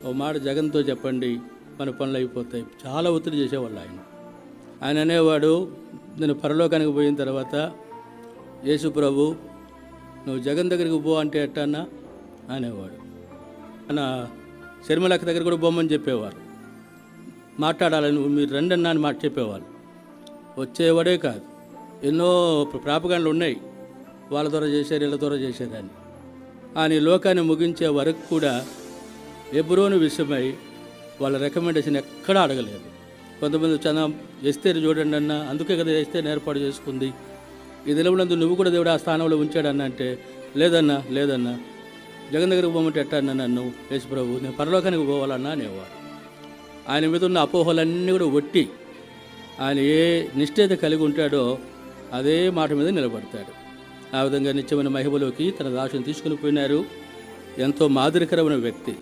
ఓ మాట జగన్తో చెప్పండి, మన పనులు అయిపోతాయి. చాలా ఒత్తిడి చేసేవాళ్ళు ఆయన అనేవాడు, నేను పరలోకానికి పోయిన తర్వాత యేసు ప్రభు నువ్వు జగన్ దగ్గరికి పో అంటే ఎట్టన్నా అనేవాడు. మన శర్మలక్క దగ్గర కూడా పోమని చెప్పేవారు. మాట్లాడాలని మీరు రండి అన్నా అని మాట చెప్పేవాళ్ళు. వచ్చేవాడే కాదు. ఎన్నో ప్రాపగాండ్లు ఉన్నాయి, వాళ్ళ ద్వారా చేశారు, వీళ్ళ ద్వారా చేశారని. ఆయన లోకాన్ని ముగించే వరకు కూడా హెబ్రోను విషయమై వాళ్ళ రికమెండేషన్ ఎక్కడా అడగలేదు. కొంతమంది చాలా ఎస్తేరు చూడండి అన్న, అందుకే కదా ఎస్తేరు ఏర్పాటు చేసుకుంది, ఈ నిలబడినందు నువ్వు కూడా దేవుడు ఆ స్థానంలో ఉంచాడన్న అంటే, లేదన్నా జగన్ దగ్గరికి పోమంటే ఎట్టా అన్న నన్ను యేసు ప్రభు, నేను పరలోకానికి పోవాలన్నా అనేవాడు. ఆయన మీద ఉన్న అపోహలన్నీ కూడా ఒట్టి ఆయన ఏ నిష్ఠేత కలిగి ఉంటాడో అదే మాట మీద నిలబడతాడు. ఆ విధంగా నిత్యమైన మహిమలోకి తన దాసుని తీసుకుని పోయినారు. ఎంతో మాదిరికరమైన వ్యక్తి.